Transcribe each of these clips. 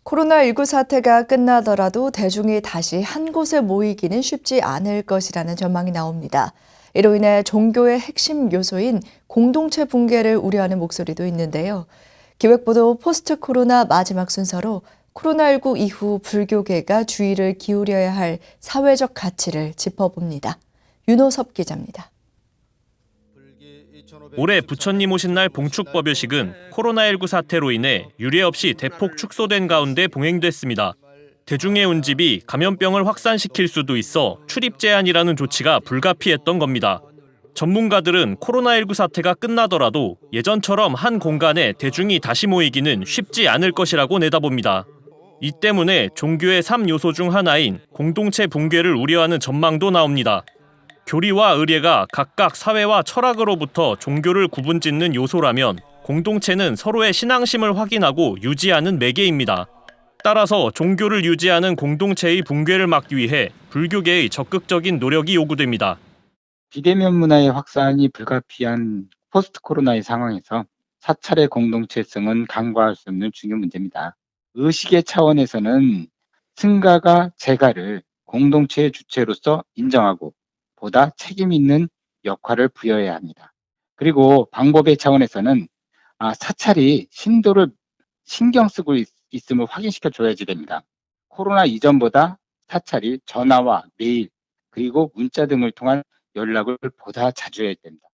코로나19 사태가 끝나더라도 대중이 다시 한 곳에 모이기는 쉽지 않을 것이라는 전망이 나옵니다. 이로 인해 종교의 핵심 요소인 공동체 붕괴를 우려하는 목소리도 있는데요. 기획부도 포스트 코로나 마지막 순서로 코로나19 이후 불교계가 주의를 기울여야 할 사회적 가치를 짚어봅니다. 윤호섭 기자입니다. 올해 부처님 오신 날 봉축법요식은 코로나19 사태로 인해 유례 없이 대폭 축소된 가운데 봉행됐습니다. 대중의 운집이 감염병을 확산시킬 수도 있어 출입 제한이라는 조치가 불가피했던 겁니다. 전문가들은 코로나19 사태가 끝나더라도 예전처럼 한 공간에 대중이 다시 모이기는 쉽지 않을 것이라고 내다봅니다. 이 때문에 종교의 3요소 중 하나인 공동체 붕괴를 우려하는 전망도 나옵니다. 교리와 의례가 각각 사회와 철학으로부터 종교를 구분짓는 요소라면 공동체는 서로의 신앙심을 확인하고 유지하는 매개입니다. 따라서 종교를 유지하는 공동체의 붕괴를 막기 위해 불교계의 적극적인 노력이 요구됩니다. 비대면 문화의 확산이 불가피한 포스트 코로나의 상황에서 사찰의 공동체성은 간과할 수 없는 중요 문제입니다. 의식의 차원에서는 승가가 제가를 공동체의 주체로서 인정하고 보다 책임 있는 역할을 부여해야 합니다. 그리고 방법의 차원에서는 사찰이 신도를 신경 쓰고 있음을 확인시켜 줘야지 됩니다. 코로나 이전보다 사찰이 전화와 메일 그리고 문자 등을 통한 연락을 보다 자주 해야 됩니다.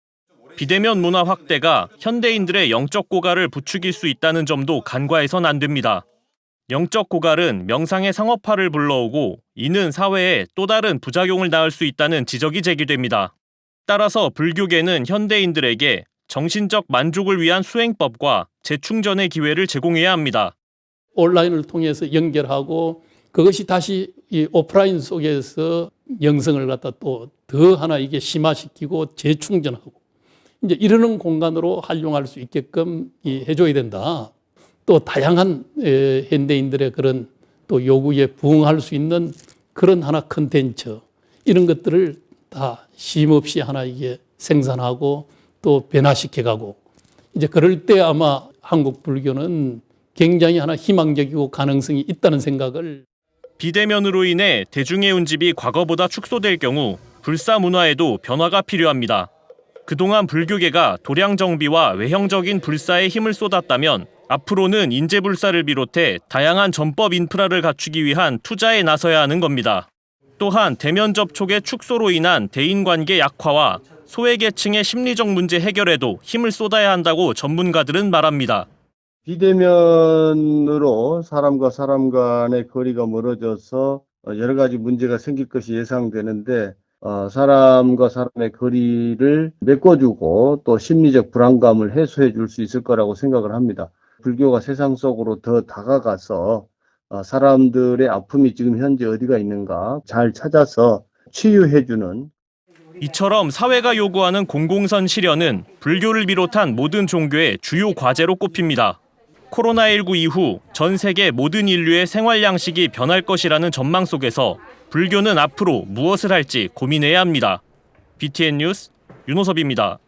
비대면 문화 확대가 현대인들의 영적 고갈을 부추길 수 있다는 점도 간과해선 안 됩니다. 영적 고갈은 명상의 상업화를 불러오고 이는 사회에 또 다른 부작용을 낳을 수 있다는 지적이 제기됩니다. 따라서 불교계는 현대인들에게 정신적 만족을 위한 수행법과 재충전의 기회를 제공해야 합니다. 온라인을 통해서 연결하고 그것이 다시 이 오프라인 속에서 영성을 갖다 또 더 하나 이게 심화시키고 재충전하고 이제 이러는 공간으로 활용할 수 있게끔 해줘야 된다. 또 다양한 현대인들의 그런 또 요구에 부응할 수 있는 그런 하나 컨텐츠 이런 것들을 다 쉼없이 하나 이게 생산하고 또 변화시켜가고 이제 그럴 때 아마 한국 불교는 굉장히 하나 희망적이고 가능성이 있다는 생각을. 비대면으로 인해 대중의 운집이 과거보다 축소될 경우 불사 문화에도 변화가 필요합니다. 그동안 불교계가 도량 정비와 외형적인 불사에 힘을 쏟았다면 앞으로는 인재불사를 비롯해 다양한 전법 인프라를 갖추기 위한 투자에 나서야 하는 겁니다. 또한 대면 접촉의 축소로 인한 대인관계 약화와 소외계층의 심리적 문제 해결에도 힘을 쏟아야 한다고 전문가들은 말합니다. 비대면으로 사람과 사람 간의 거리가 멀어져서 여러 가지 문제가 생길 것이 예상되는데 사람과 사람의 거리를 메꿔주고 또 심리적 불안감을 해소해 줄 수 있을 거라고 생각을 합니다. 불교가 세상 속으로 더 다가가서 사람들의 아픔이 지금 현재 어디가 있는가 잘 찾아서 치유해주는. 이처럼 사회가 요구하는 공공선 실현은 불교를 비롯한 모든 종교의 주요 과제로 꼽힙니다. 코로나19 이후 전 세계 모든 인류의 생활 양식이 변할 것이라는 전망 속에서 불교는 앞으로 무엇을 할지 고민해야 합니다. BTN 뉴스 윤호섭입니다.